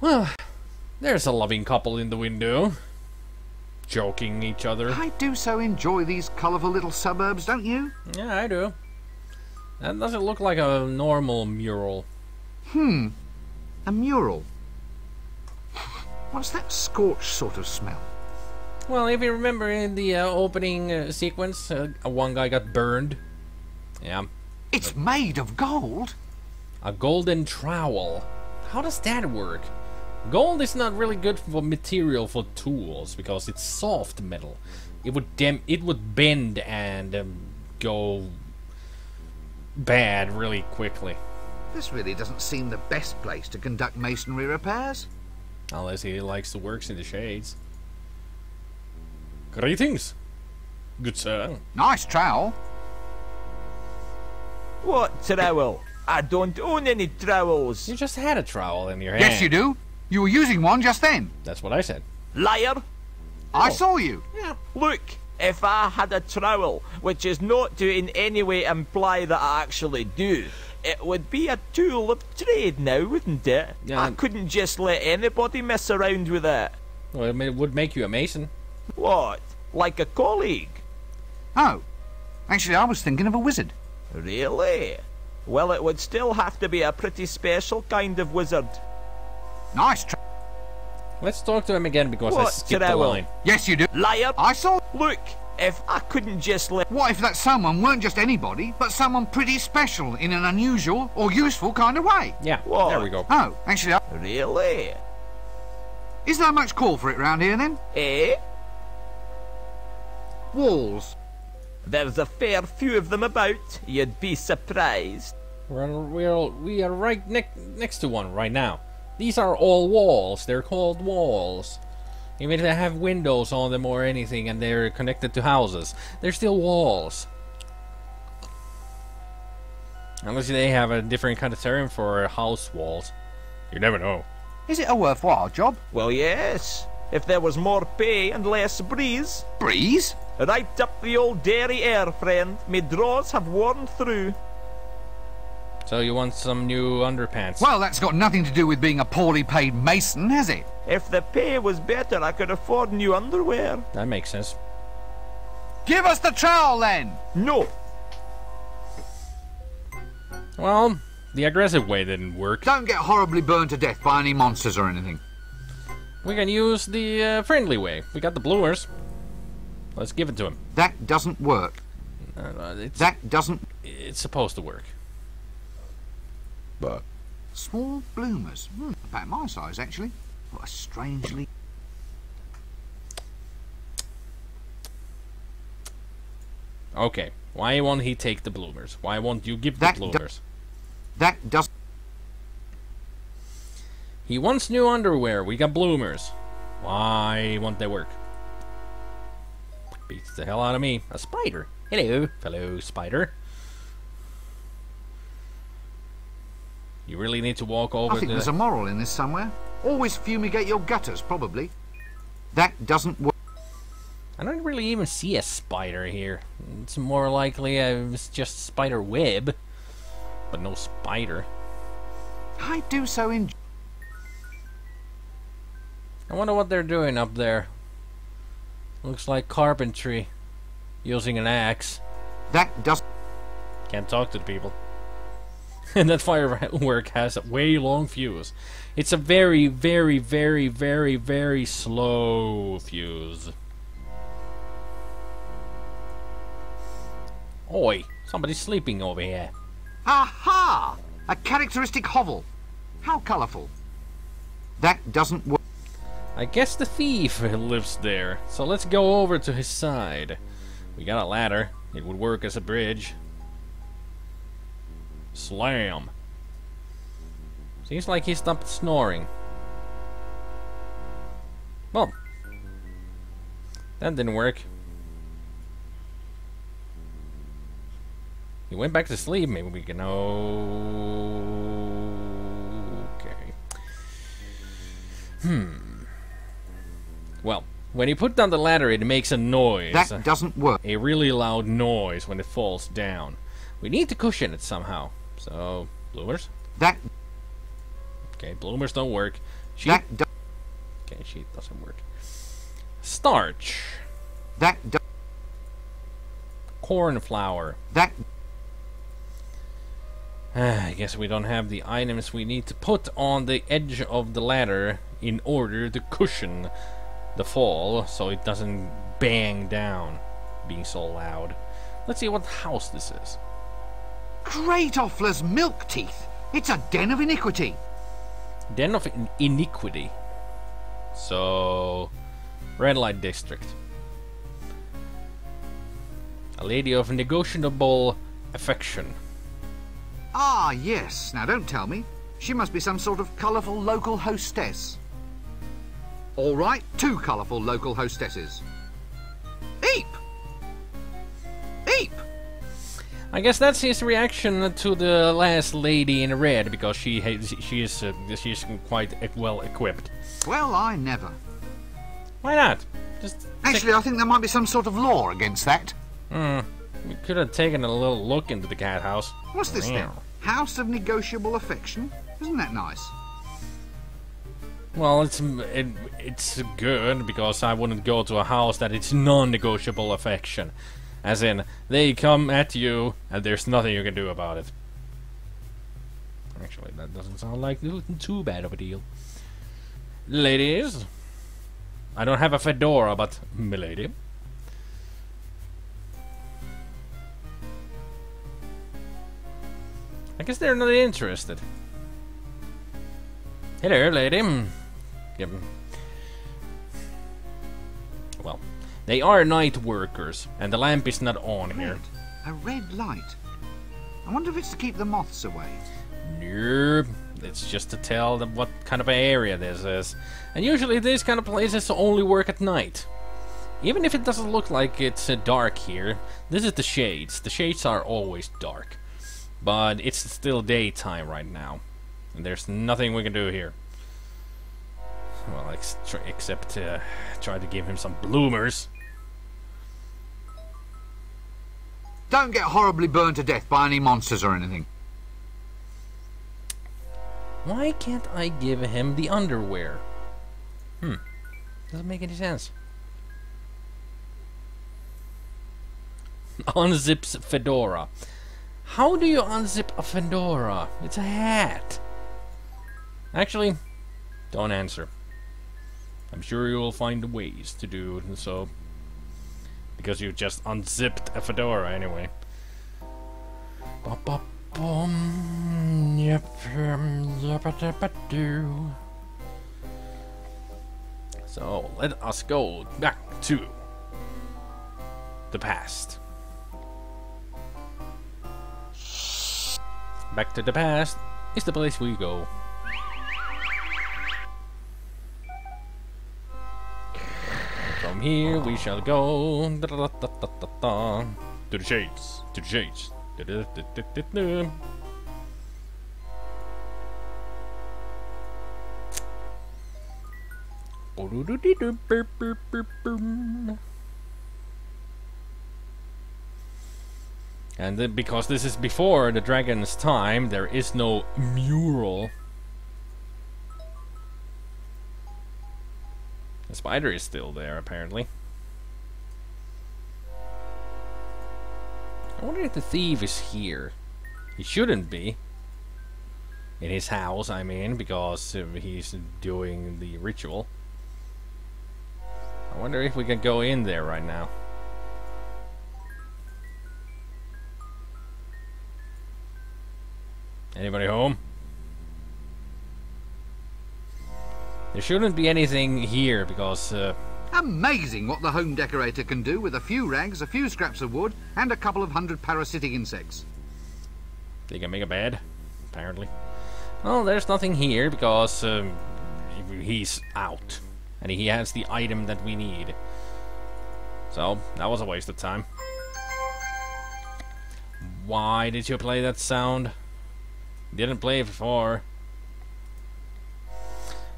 Well, there's a loving couple in the window, joking each other. I do so enjoy these colourful little suburbs, don't you? Yeah, I do. That doesn't look like a normal mural. A mural. What's that scorched sort of smell? Well, if you remember in the opening sequence, one guy got burned. Yeah. It's made of gold? A golden trowel. How does that work? Gold is not really good for material for tools because it's soft metal. It would bend and go bad really quickly. This really doesn't seem the best place to conduct masonry repairs. Unless he likes to work in the shades. Greetings, good sir. Nice trowel. What trowel? I don't own any trowels. You just had a trowel in your hand. Yes, you do. You were using one just then. That's what I said. Liar! I saw you. Yeah. Look, if I had a trowel, which is not to in any way imply that I actually do, it would be a tool of trade now, wouldn't it? Yeah. I couldn't just let anybody mess around with it. Well, it would make you a mason. What? Like a colleague? Oh, actually I was thinking of a wizard. Really? Well, it would still have to be a pretty special kind of wizard. Nice Let's talk to him again because I What skipped the trowel? line. Yes, you do. Liar! I saw. Look, if I couldn't just let... What if that someone weren't just anybody, but someone pretty special in an unusual or useful kind of way? Yeah, What? there we go. Oh, actually, Really? is there much call for it round here then? Eh? Walls. There's a fair few of them about. You'd be surprised. We are right next to one right now. These are all walls. They're called walls. Even if they have windows on them or anything and they're connected to houses, they're still walls. Unless they have a different kind of term for house walls. You never know. Is it a worthwhile job? Well, yes. If there was more pay and less breeze. Breeze? Right up the old dairy air, friend. Me draws have worn through. So you want some new underpants? Well, that's got nothing to do with being a poorly paid mason, has it? If the pay was better, I could afford new underwear. That makes sense. Give us the trowel then! No. Well, the aggressive way didn't work. Don't get horribly burned to death by any monsters or anything. We can use the friendly way. We got the bloomers. Let's give it to him. That doesn't work. That doesn't... It's supposed to work. But Small bloomers. About my size, actually. What a strangely... okay, why won't he take the bloomers? Why won't you give the bloomers? That doesn't... He wants new underwear. We got bloomers. Why won't they work? Beats the hell out of me. A spider. Hello, fellow spider. You really need to walk over I think there's a moral in this somewhere. Always fumigate your gutters, probably. That doesn't work. I don't really even see a spider here. It's more likely it's just spider web, but no spider. I do so enjoy... I wonder what they're doing up there. Looks like carpentry, using an axe. That doesn't... Can't talk to the people. And that firework has a way long fuse. It's a very, very, very, very, very slow fuse. Oi, somebody's sleeping over here. Aha! A characteristic hovel. How colourful. That doesn't work. I guess the thief lives there, so let's go over to his side. We got a ladder. It would work as a bridge. Slam. Seems like he stopped snoring. Well, that didn't work. He went back to sleep. Maybe we can... okay. Well, when you put down the ladder, it makes a noise. That doesn't work. A really loud noise when it falls down. We need to cushion it somehow. So, bloomers? That... Okay, bloomers don't work. Sheep? Okay, sheep doesn't work. Starch. Corn flour. I guess we don't have the items we need to put on the edge of the ladder in order to cushion the fall so it doesn't bang down, being so loud. Let's see what house this is. Great Offler's milk teeth. It's a den of iniquity. Den of iniquity. So, red light district. A lady of negotiable affection. Ah, yes. Now, don't tell me. She must be some sort of colourful local hostess. All right, 2 colourful local hostesses. Eep! Eep! I guess that's his reaction to the last lady in red, because she's quite well equipped. Well, I never. Why not? Just Actually, I think there might be some sort of law against that. we could have taken a little look into the cat house. What's this then? House of negotiable affection? Isn't that nice? Well, it's good, because I wouldn't go to a house that it's non-negotiable affection. As in, they come at you, and there's nothing you can do about it. Actually, that doesn't sound like too bad of a deal. Ladies, I don't have a fedora, but milady. I guess they're not interested. Hello, lady. Yep. Well, they are night workers, and the lamp is not on here. A red light. I wonder if it's to keep the moths away. Nope. It's just to tell them what kind of an area this is. And usually these kind of places only work at night. Even if it doesn't look like it's dark here, this is the shades. The shades are always dark. But it's still daytime right now. And there's nothing we can do here. Well, except try to give him some bloomers. Don't get horribly burned to death by any monsters or anything. Why can't I give him the underwear? Doesn't make any sense. Unzips fedora. How do you unzip a fedora? It's a hat. Actually, don't answer. I'm sure you will find ways to do so. Because you just unzipped a fedora anyway. So, let us go back to the past. Back to the past is the place we go. From here we shall go to the shades, to the shades. And then, because this is before the dragon's time, there is no mural. The spider is still there, apparently. I wonder if the thief is here. He shouldn't be. In his house, I mean, because he's doing the ritual. I wonder if we can go in there right now. Anybody home? There shouldn't be anything here because... Amazing what the home decorator can do with a few rags, a few scraps of wood, and a couple of 100 parasitic insects. They can make a bed, apparently. Well, there's nothing here because he's out. And he has the item that we need. So, that was a waste of time. Why did you play that sound? Didn't play it before.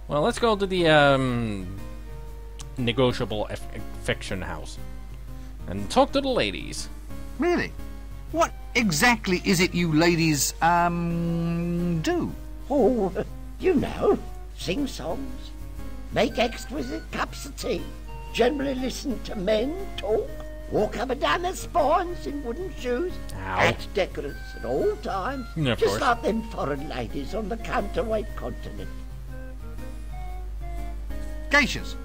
Well, let's go to the negotiable affection house and talk to the ladies. Really? What exactly is it you ladies, do? Oh, you know, sing songs, make exquisite cups of tea, generally listen to men talk, walk up and down their spines in wooden shoes, act decorous at all times, Yeah, just course. like them foreign ladies on the counterweight continent. Geishas.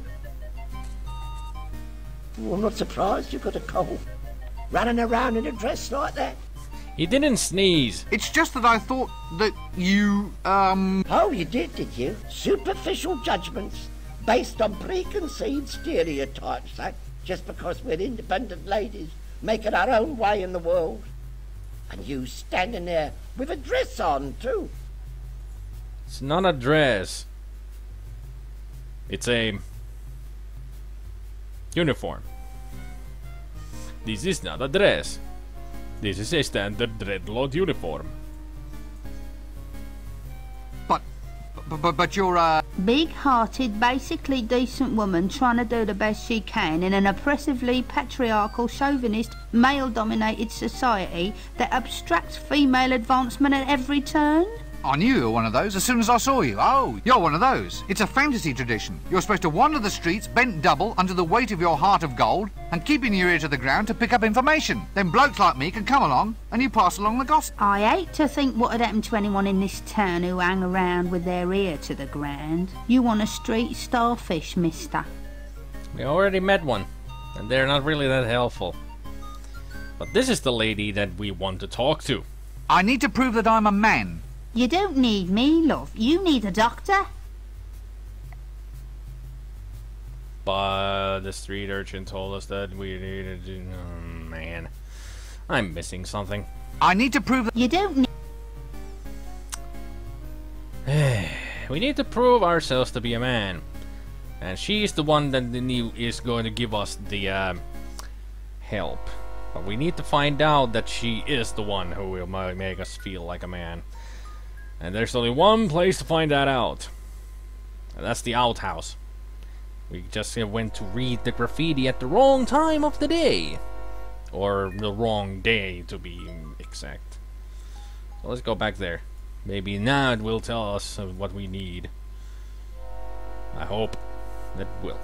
Oh, I'm not surprised you've got a cold. Running around in a dress like that. He didn't sneeze. It's just that I thought that you, Oh, you did you? Superficial judgments based on preconceived stereotypes, eh? Just because we're independent ladies making our own way in the world. And you standing there with a dress on, too. It's not a dress. It's a uniform. This is not a dress. This is a standard dreadlord uniform. but you're, Big-hearted, basically decent woman trying to do the best she can in an oppressively patriarchal, chauvinist, male-dominated society that abstracts female advancement at every turn? I knew you were one of those as soon as I saw you. Oh, you're one of those. It's a fantasy tradition. You're supposed to wander the streets bent double under the weight of your heart of gold and keeping your ear to the ground to pick up information. Then blokes like me can come along and you pass along the gossip. I hate to think what had happened to anyone in this town who hang around with their ear to the ground. You want a street starfish, mister? We already met one, and they're not really that helpful. But this is the lady that we want to talk to. I need to prove that I'm a man. You don't need me, love. You need a doctor. But the street urchin told us that we needed to... Oh, man. I'm missing something. I need to prove that... You don't need... We need to prove ourselves to be a man. And she's the one that is going to give us the help. But we need to find out that she is the one who will make us feel like a man. And there's only one place to find that out. And that's the outhouse. We just went to read the graffiti at the wrong time of the day. Or the wrong day, to be exact. So let's go back there. Maybe now it will tell us what we need. I hope it will.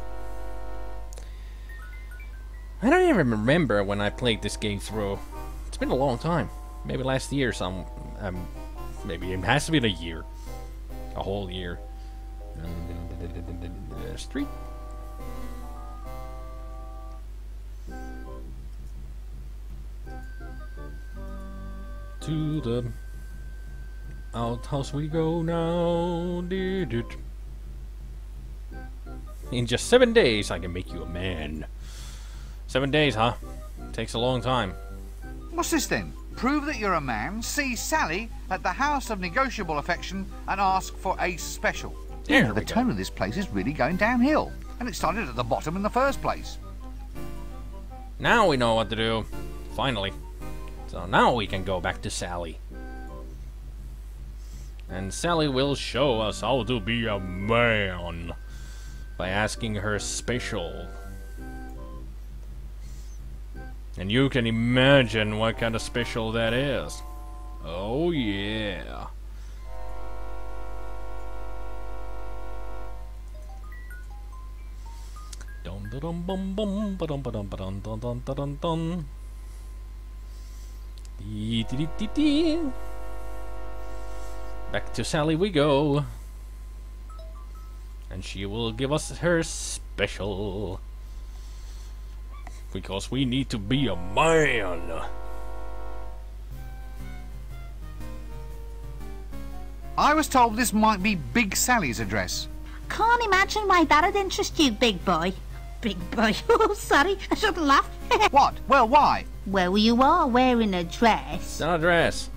I don't even remember when I played this game through. It's been a long time. Maybe last year maybe it has to be a year. A whole year. Street. To the outhouse we go now. In just 7 days I can make you a man. 7 days, huh? Takes a long time. What's this then? Prove that you're a man, see Sally at the House of Negotiable Affection and ask for a special. There The tone of this place is really going downhill. And it started at the bottom in the first place. Now we know what to do. Finally. So now we can go back to Sally. And Sally will show us how to be a man by asking her special. And you can imagine what kind of special that is. Oh yeah. Dum dum bum bum ba dum ba dum ba dum dum dum dum dum. Dee dee dee dee. Back to Sally we go. And she will give us her special. Because we need to be a man. I was told this might be Big Sally's address. Can't imagine why that'd interest you, big boy. Big boy. Oh, sorry, I shouldn't laugh. What? Well, why? Well, you are wearing a dress. It's not a dress.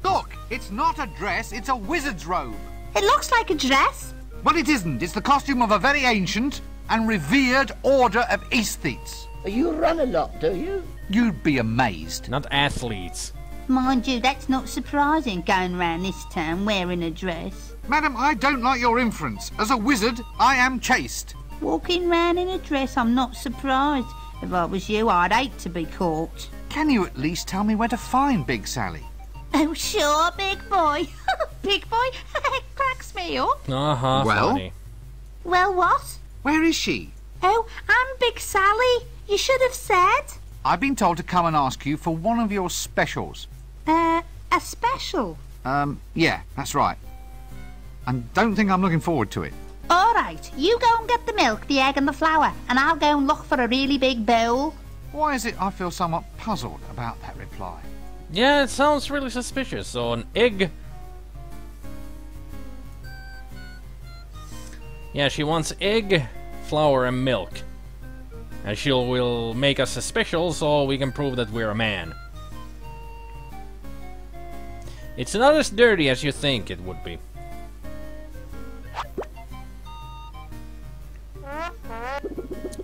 Look, it's not a dress, it's a wizard's robe. It looks like a dress. Well, it isn't. It's the costume of a very ancient and revered order of aesthetes. You run a lot, do you? You'd be amazed. Not athletes. Mind you, that's not surprising, going round this town wearing a dress. Madam, I don't like your inference. As a wizard, I am chaste. Walking round in a dress, I'm not surprised. If I was you, I'd hate to be caught. Can you at least tell me where to find Big Sally? Oh, sure, big boy. Big boy? It cracks me me up. Uh-huh, Well? funny. Well, what? Where is she? Oh, I'm Big Sally. You should have said. I've been told to come and ask you for one of your specials. A special. Yeah, that's right. And don't think I'm looking forward to it. All right, you go and get the milk, the egg and the flour, and I'll go and look for a really big bowl. Why is it I feel somewhat puzzled about that reply? Yeah, it sounds really suspicious. So an egg. Yeah, she wants egg, flour, and milk. And she will make us a special so we can prove that we're a man. It's not as dirty as you think it would be.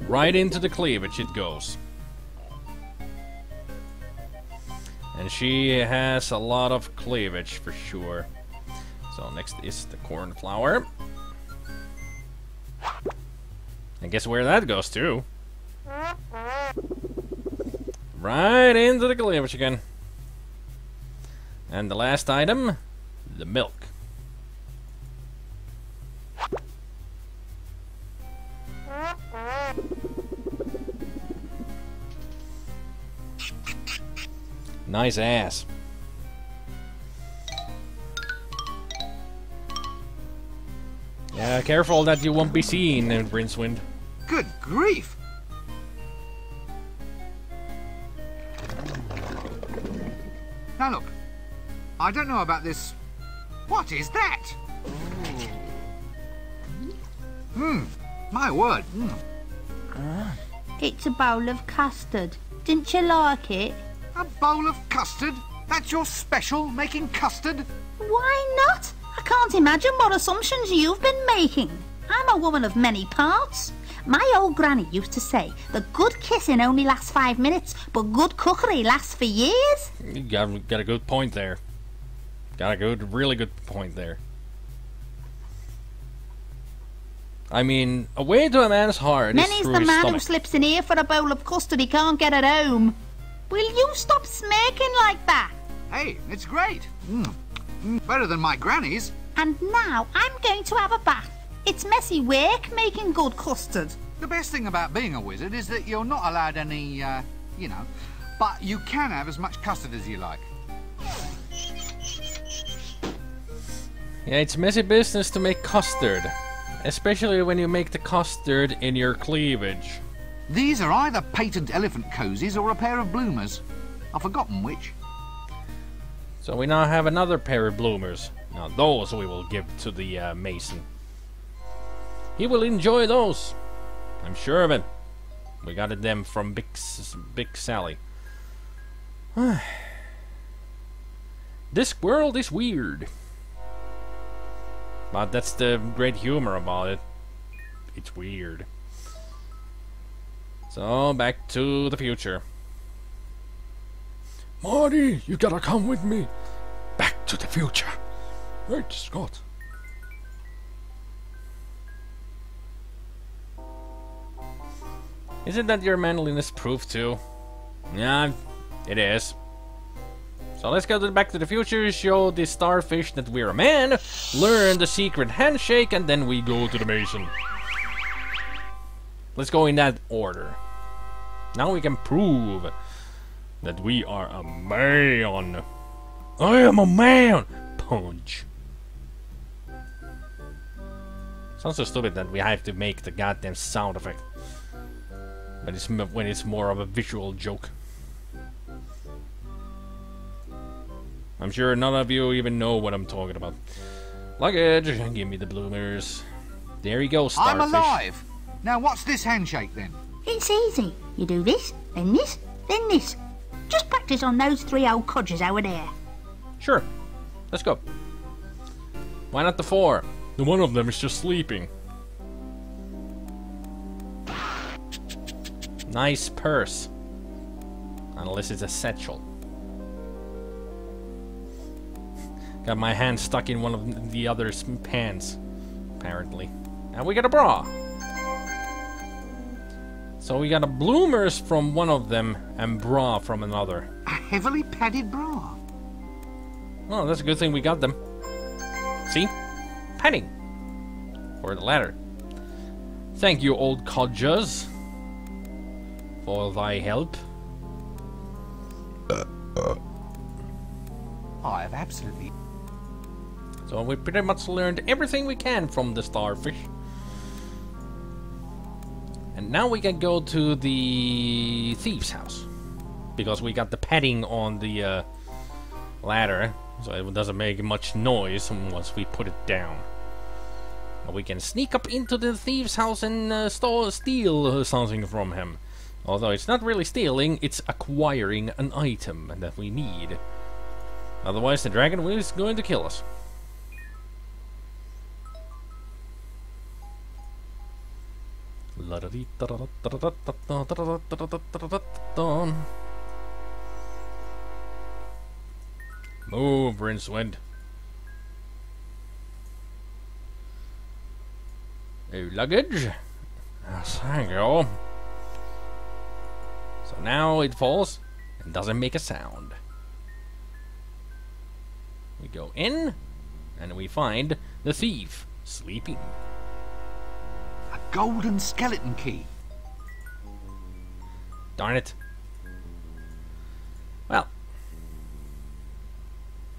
Right into the cleavage it goes. And she has a lot of cleavage for sure. So next is the corn flour. And guess where that goes to? Right into the cleavage again. And the last item, the milk. Nice ass. Yeah, careful that you won't be seen in Rincewind. Good grief! Now look, I don't know about this. What is that? My word. It's a bowl of custard. Didn't you like it? A bowl of custard? That's your special, making custard? Why not? I can't imagine what assumptions you've been making. I'm a woman of many parts. My old granny used to say that good kissing only lasts 5 minutes, but good cookery lasts for years. You got a good point there. Got a really good point there. I mean, a way to a man's heart is Many's through the his man stomach. who slips in here for a bowl of custard he can't get at home. Will you stop smirking like that? Hey, it's great. Better than my granny's. And now I'm going to have a bath. It's messy work making good custard. The best thing about being a wizard is that you're not allowed any, but you can have as much custard as you like. Yeah, it's messy business to make custard. Especially when you make the custard in your cleavage. These are either patent elephant cozies or a pair of bloomers. I've forgotten which. So we now have another pair of bloomers. Now those we will give to the mason. He will enjoy those. I'm sure of it. We got them from Big Sally. This world is weird. But that's the great humor about it. It's weird. So, back to the future. Marty, you gotta come with me. Back to the future. Right, Scott. Isn't that your manliness proof too? Yeah, it is. So let's go Back to the Future, show the starfish that we're a man, learn the secret handshake, and then we go to the mason. Let's go in that order. Now we can prove that we are a man. I am a man! Punch. Sounds so stupid that we have to make the goddamn sound effect. But it's when it's more of a visual joke. I'm sure none of you even know what I'm talking about. Luggage, give me the bloomers. There you go, starfish. I'm alive! Now what's this handshake then? It's easy. You do this, then this, then this. Just practice on those 3 old codgers over there. Sure. Let's go. Why not the 4? The one of them is just sleeping. Nice purse. Unless it's a satchel. Got my hand stuck in one of the other's pants, apparently. And we got a bra. So we got a bloomers from one of them and bra from another. A heavily padded bra. Well, that's a good thing we got them. See? padding for the ladder. Thank you, old codgers, for thy help. I have absolutely... So we pretty much learned everything we can from the starfish. And now we can go to the thief's house. Because we got the padding on the ladder, so it doesn't make much noise once we put it down. And we can sneak up into the thief's house and steal something from him. Although it's not really stealing, it's acquiring an item that we need. Otherwise the dragon is going to kill us. Move, Rincewind. Luggage. Thank you. So now it falls and doesn't make a sound. We go in and we find the thief sleeping. A golden skeleton key. Darn it. Well,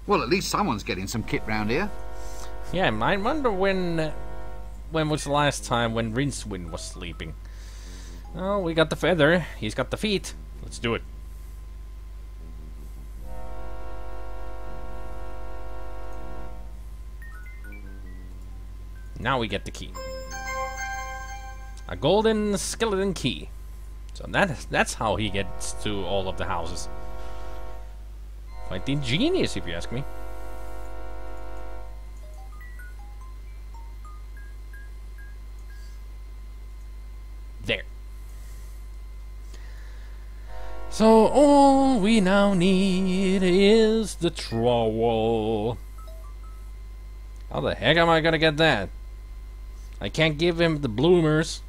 Well, at least someone's getting some kit round here. yeah, I wonder when was the last time when Rincewind was sleeping. Oh, we got the feather, he's got the feet. Let's do it. Now we get the key. A golden skeleton key. So that's how he gets to all of the houses. Quite ingenious, if you ask me. There. So all we now need is the trowel. How the heck am I gonna get that? I can't give him the bloomers.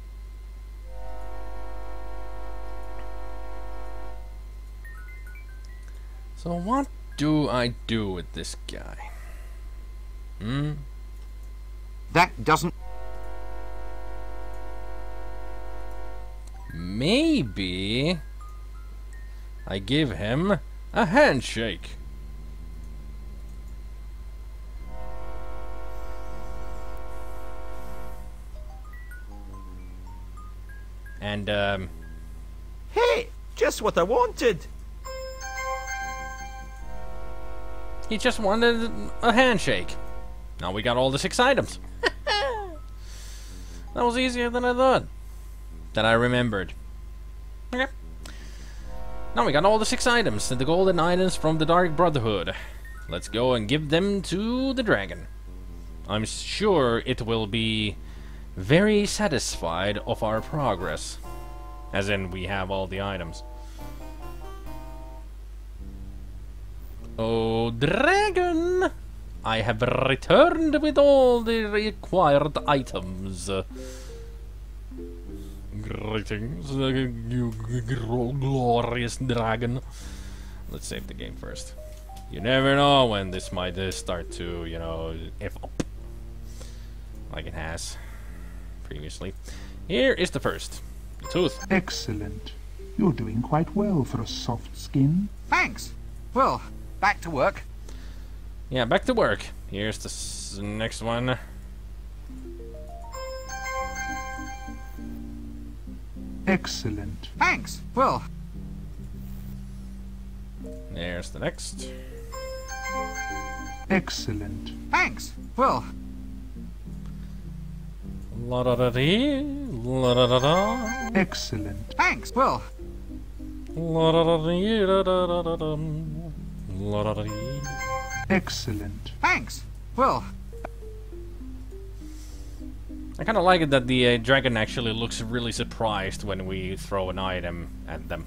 So what do I do with this guy? That doesn't... Maybe I give him a handshake. And Hey, just what I wanted. he just wanted a handshake. Now we got all the 6 items. That was easier than I thought. That I remembered. Okay. Now we got all the 6 items, the golden items from the Dark Brotherhood. Let's go and give them to the dragon. I'm sure it will be very satisfied of our progress. As in, we have all the items. Oh, dragon! I have returned with all the required items. Greetings, you glorious dragon. Let's save the game first. You never know when this might start to, you know, F up. Like it has previously. Here is the first. The tooth. Excellent. You're doing quite well for a soft skin. Thanks. Well, back to work. Yeah, back to work. Here's the next one. Excellent. Thanks. Well, There's the next. Excellent. thanks. Well, La da da dee, la da da da, Excellent. thanks. Well, la da da dee, da da da da dum, la da da dee. Excellent. thanks. Well, I kind of like it that the dragon actually looks really surprised when we throw an item at them.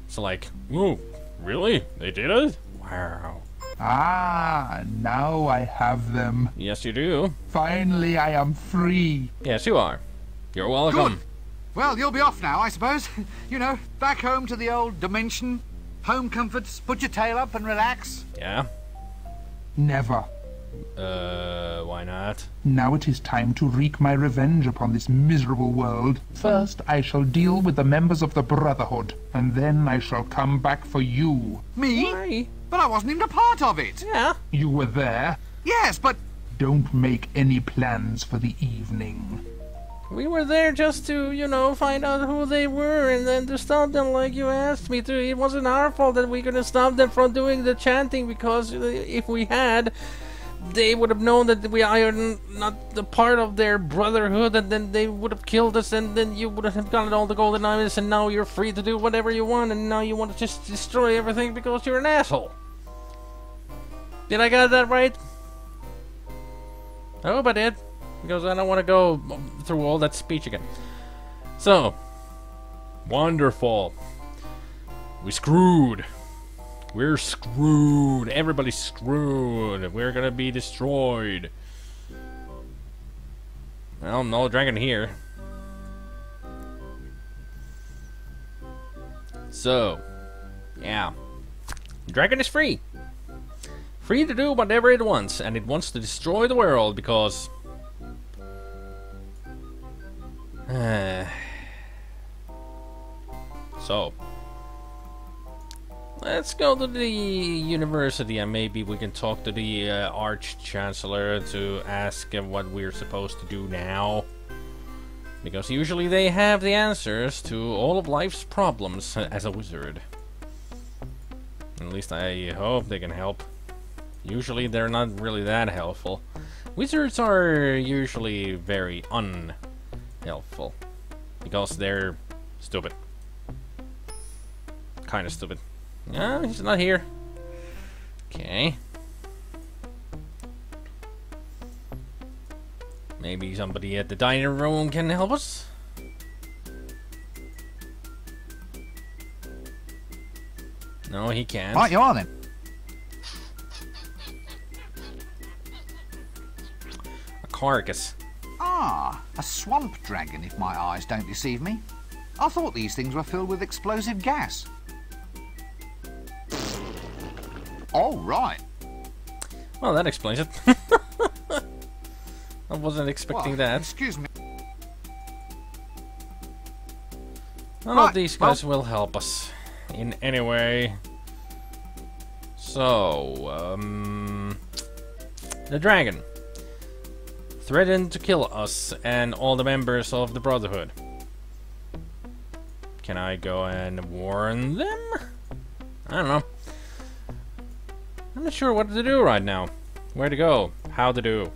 It's like, ooh, really? They did it? Wow. Ah, now I have them. Yes, you do. Finally, I am free. Yes, you are. You're welcome. good. Well, you'll be off now, I suppose. You know, back home to the old dimension. Home comforts, put your tail up and relax. Yeah. Never. Why not? Now it is time to wreak my revenge upon this miserable world. First, I shall deal with the members of the Brotherhood, and then I shall come back for you. Me? Why? But I wasn't even a part of it. Yeah. You were there. Yes, but... Don't make any plans for the evening. We were there just to, you know, find out who they were and then to stop them like you asked me to. It wasn't our fault that we couldn't stop them from doing the chanting, because if we had, they would have known that we are not the part of their brotherhood, and then they would have killed us, and then you would have gotten all the golden items, and now you're free to do whatever you want, and now you want to just destroy everything because you're an asshole. Did I get that right? I hope I did, because I don't want to go through all that speech again. So, wonderful. We screwed. We're screwed. Everybody's screwed. We're gonna be destroyed. Well, no dragon here. So, yeah. Dragon is free. Free to do whatever it wants, and it wants to destroy the world because... So, let's go to the university and maybe we can talk to the Arch-Chancellor to ask him what we're supposed to do now. Because usually they have the answers to all of life's problems as a wizard. At least I hope they can help. Usually they're not really that helpful. Wizards are usually very unhelpful. Because they're stupid. Kinda stupid. No, he's not here. Okay. Maybe somebody at the dining room can help us? No, he can't. Right, you are then. A carcass. Ah, a swamp dragon, if my eyes don't deceive me. I thought these things were filled with explosive gas. Oh, right. Well, that explains it. I wasn't expecting Well, that. Excuse me. None of Right, these guys will help us in any way. So, the dragon threatened to kill us and all the members of the Brotherhood. Can I go and warn them? I don't know. I'm not sure what to do right now. Where to go, how to do,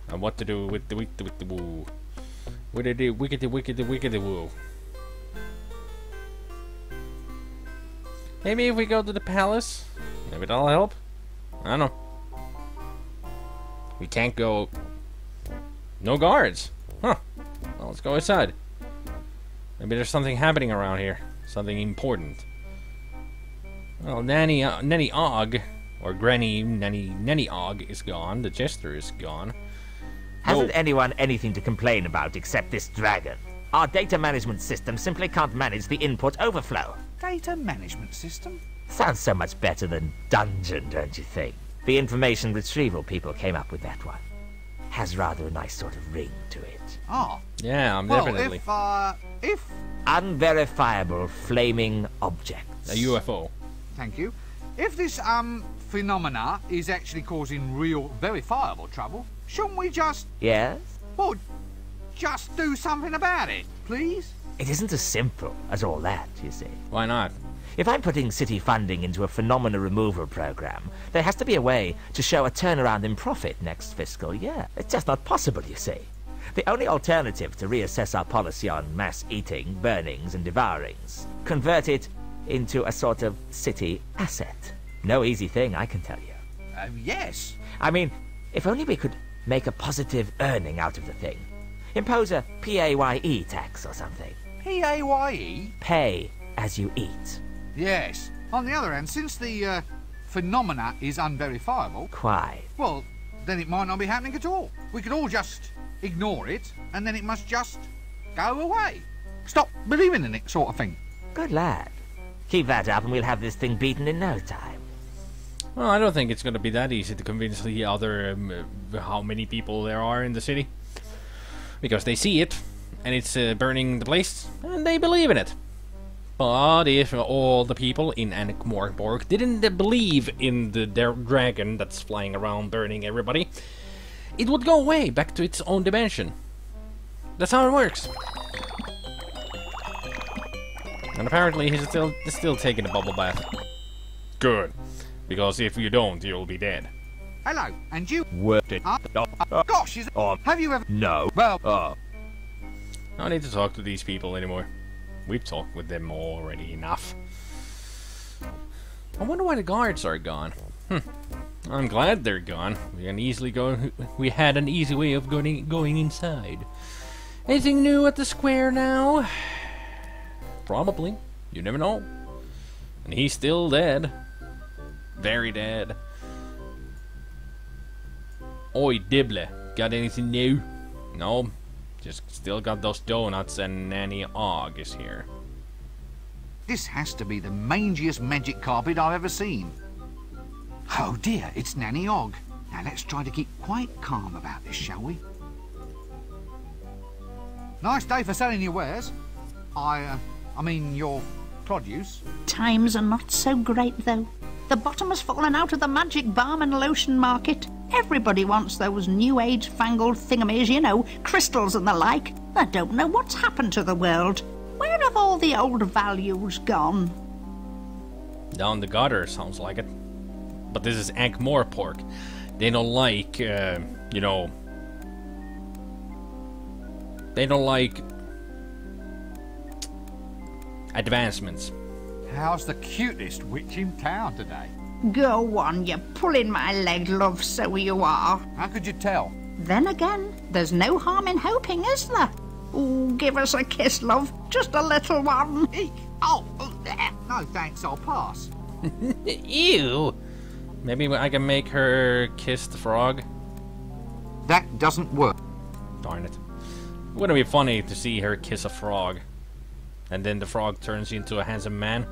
and what to do with the woo. With the wicked woo. Maybe if we go to the palace, maybe that'll help. I don't know. We can't go. No guards. Huh. Well, let's go inside. Maybe there's something happening around here. Something important. Well, Nanny Og, or Granny Nanny Og is gone. The jester is gone. Hasn't anyone anything to complain about except this dragon? Our data management system simply can't manage the input overflow. Data management system? Sounds so much better than dungeon, don't you think? The information retrieval people came up with that one. Has rather a nice sort of ring to it. Ah. Yeah, I'm Well, definitely. if... Unverifiable flaming objects. A UFO. Thank you. If this, phenomena is actually causing real, verifiable trouble, shouldn't we just, Yes? well, just do something about it, please? It isn't as simple as all that, you see. Why not? If I'm putting city funding into a phenomena removal program, there has to be a way to show a turnaround in profit next fiscal year. It's just not possible, you see. The only alternative to reassess our policy on mass eating, burnings, and devourings. Convert it into a sort of city asset. No easy thing, I can tell you. Yes. I mean, if only we could make a positive earning out of the thing. Impose a PAYE tax or something. PAYE? Pay as you eat. Yes. On the other hand, since the, phenomena is unverifiable, Quite. well, then it might not be happening at all. We could all just ignore it, and then it must just go away. Stop believing in it, sort of thing. Good lad. Keep that up and we'll have this thing beaten in no time. Well, I don't think it's gonna be that easy to convince the other how many people there are in the city. Because they see it, and it's burning the place, and they believe in it. But if all the people in Ankh-Morpork didn't believe in the dragon that's flying around burning everybody, it would go away back to its own dimension. That's how it works. And apparently he's still taking a bubble bath. Good. Because if you don't, you'll be dead. Hello, and you... Worked it. Gosh, have you ever... No. Well... I don't need to talk to these people anymore. We've talked with them already enough. I wonder why the guards are gone. I'm glad they're gone. We can easily go... We had an easy way of going inside. Anything new at the square now? Probably. You never know. And he's still dead. Very dead. Oi, Dibble. Got anything new? No. Just still got those donuts and Nanny Og is here. This has to be the mangiest magic carpet I've ever seen. Oh dear, it's Nanny Og. Now let's try to keep quite calm about this, shall we? Nice day for selling your wares. I mean your produce. Times are not so great, though. The bottom has fallen out of the magic balm and lotion market. Everybody wants those new age fangled thingamies, you know, crystals and the like. I don't know what's happened to the world. Where have all the old values gone? Down the gutter, sounds like it. But this is Ankh-Morpork. They don't like, you know... They don't like... advancements. How's the cutest witch in town today? Go on, you're pulling my leg, love, so you are. How could you tell? Then again, there's no harm in hoping, is there? Ooh, give us a kiss, love. Just a little one. Eek! Oh, no thanks, I'll pass. Ew! Maybe I can make her kiss the frog? That doesn't work. Darn it. Wouldn't it be funny to see her kiss a frog? And then the frog turns into a handsome man?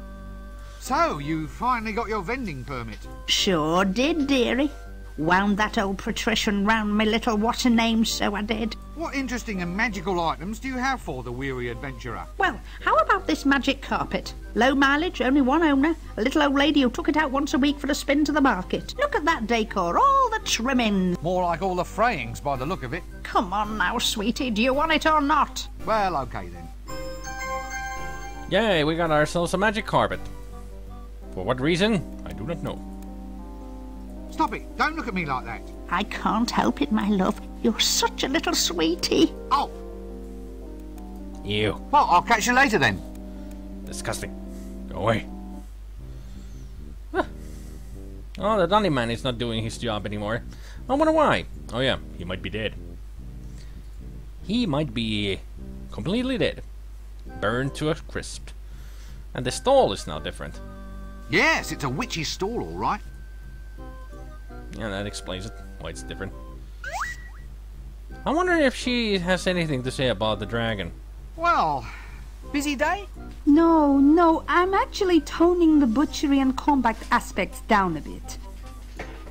So, you finally got your vending permit? Sure did, dearie. Wound that old patrician round my little what's-her-name, so I did. What interesting and magical items do you have for the weary adventurer? Well, how about this magic carpet? Low mileage, only one owner, a little old lady who took it out once a week for a spin to the market. Look at that decor, all the trimmings. More like all the frayings by the look of it. Come on now, sweetie, do you want it or not? Well, okay then. Yay, we got ourselves a magic carpet. For what reason? I do not know. Stop it! Don't look at me like that! I can't help it, my love. You're such a little sweetie. Oh! Ew. Well, I'll catch you later then. Disgusting. Go away. Huh. Oh, the Dunny Man is not doing his job anymore. I wonder why. Oh yeah, he might be dead. He might be completely dead. Burned to a crisp. And the stall is now different. Yes, it's a witch's stall, all right. Yeah, that explains it, why it's different. I wonder if she has anything to say about the dragon. Well, busy day? No, I'm actually toning the butchery and combat aspects down a bit.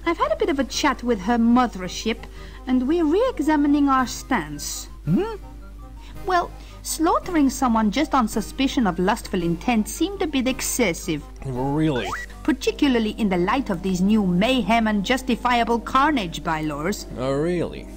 I've had a bit of a chat with her mothership, and we're re-examining our stance. Well, slaughtering someone just on suspicion of lustful intent seemed a bit excessive. Really? Particularly in the light of these new mayhem and justifiable carnage bylaws. Oh, really?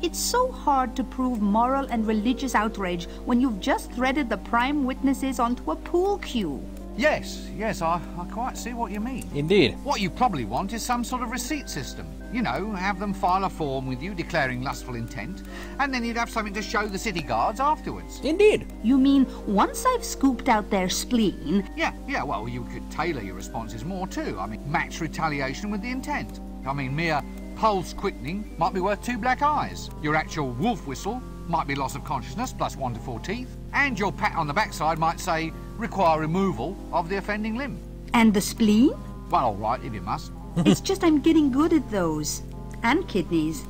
It's so hard to prove moral and religious outrage when you've just threaded the prime witnesses onto a pool cue. Yes, I quite see what you mean. Indeed. What you probably want is some sort of receipt system. You know, have them file a form with you declaring lustful intent, and then you'd have something to show the city guards afterwards. Indeed. You mean, once I've scooped out their spleen... Yeah, well, you could tailor your responses more too. I mean, match retaliation with the intent. I mean, mere pulse quickening might be worth 2 black eyes. Your actual wolf whistle might be loss of consciousness plus 1 to 4 teeth. And your pat on the backside might say, require removal of the offending limb. And the spleen? Well, all right, if you must. It's just I'm getting good at those. And kidneys.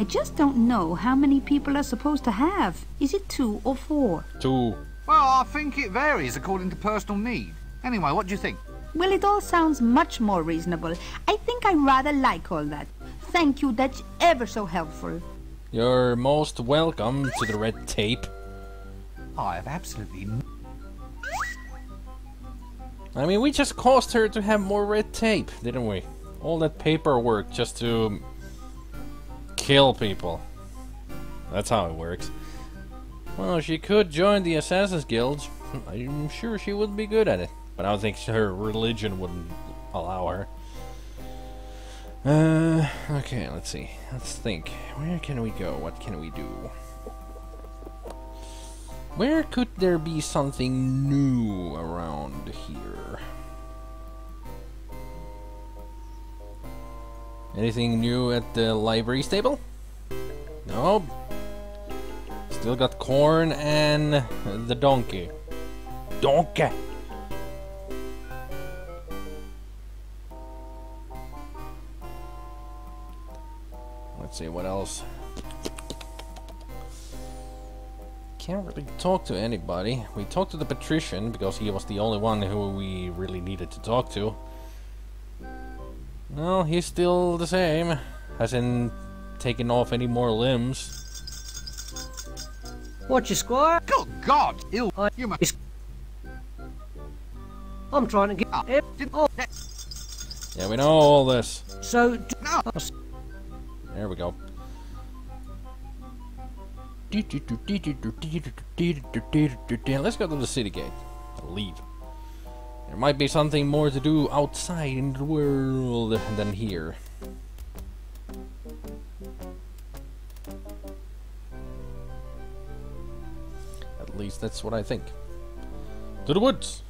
I just don't know how many people are supposed to have. Is it 2 or 4? 2. Well, I think it varies according to personal need. Anyway, what do you think? Well, it all sounds much more reasonable. I think I rather like all that. Thank you, that's ever so helpful. You're most welcome to the red tape. I have absolutely I mean, we just caused her to have more red tape, didn't we? All that paperwork just to kill people. That's how it works. Well, she could join the Assassin's Guild. I'm sure she would be good at it. But I don't think her religion wouldn't allow her. Okay, let's see. Let's think. Where can we go? What can we do? Where could there be something new around here? Anything new at the library stable? Nope. Still got corn and the donkey. Donkey! Let's see, what else? Can't really talk to anybody. We talked to the patrician because he was the only one who we really needed to talk to. Well, he's still the same. Hasn't taken off any more limbs. What you squire? Good God! You must... I'm trying to get Yeah, we know all this. So No. There we go. Let's go to the city gate. I'll leave. There might be something more to do outside in the world than here. At least that's what I think. To the woods!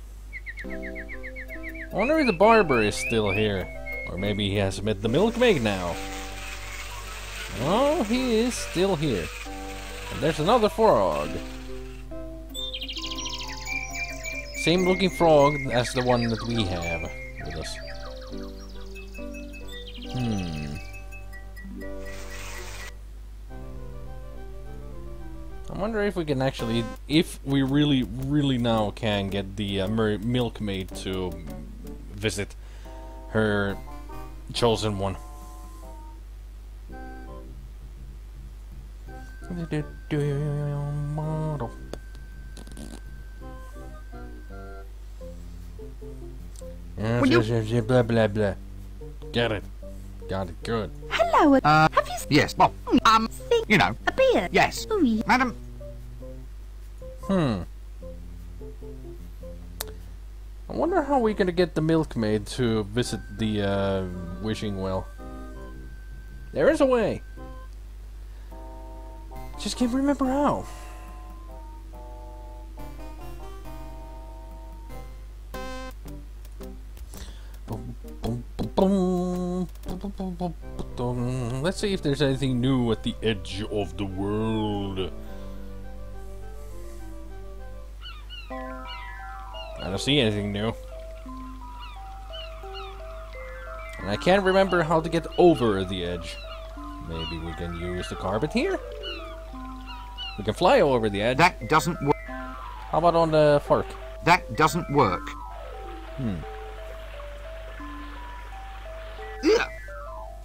I wonder if the barber is still here. Or maybe he has met the milkmaid now. Oh, he is still here. And there's another frog. Same looking frog as the one that we have with us. I wonder if we can actually, if we really now can get the milkmaid to visit her chosen one. Blah blah blah. Get it. Got it. Good. Hello, have you Yes, well, you know. a beer? Yes. Oh, yeah. Madam, I wonder how we're gonna get the milkmaid to visit the wishing well. There is a way. Just can't remember how. Let's see if there's anything new at the edge of the world. I don't see anything new. And I can't remember how to get over the edge. Maybe we can use the carpet here? We can fly over the edge. that doesn't work. How about on the fork? That doesn't work. Ugh.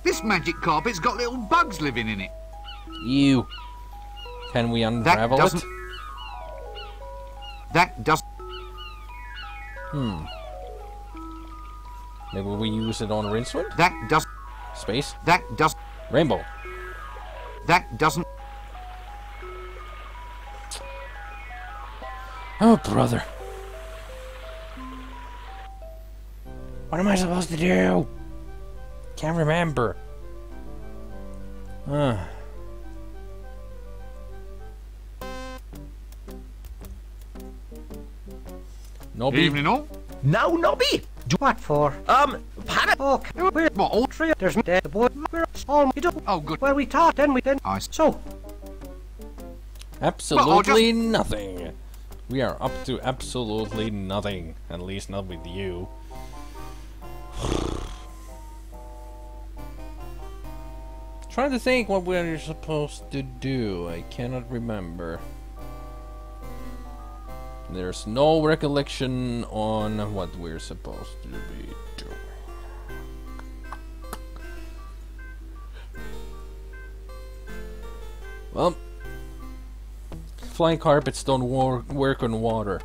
This magic carpet's got little bugs living in it. Ew. Can we unravel That it? doesn't... That doesn't... Maybe we use it on Rincewind? That doesn't... Space? That doesn't... Rainbow. That doesn't... Oh, brother. What am I supposed to do? Can't remember. Nobby. Evening all. No, Nobby! what for? Panic! We're What, all? three. There's me, the boy. We're home. You don't. Oh, good. Well, we talked, then we then. I see. So, Absolutely nothing. We are up to absolutely nothing. At least not with you. Trying to think what we're supposed to do. I cannot remember. There's no recollection on what we're supposed to be doing. Well, flying carpets don't work on water.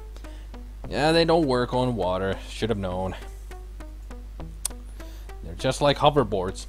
Yeah, they don't work on water. Should have known. They're just like hoverboards.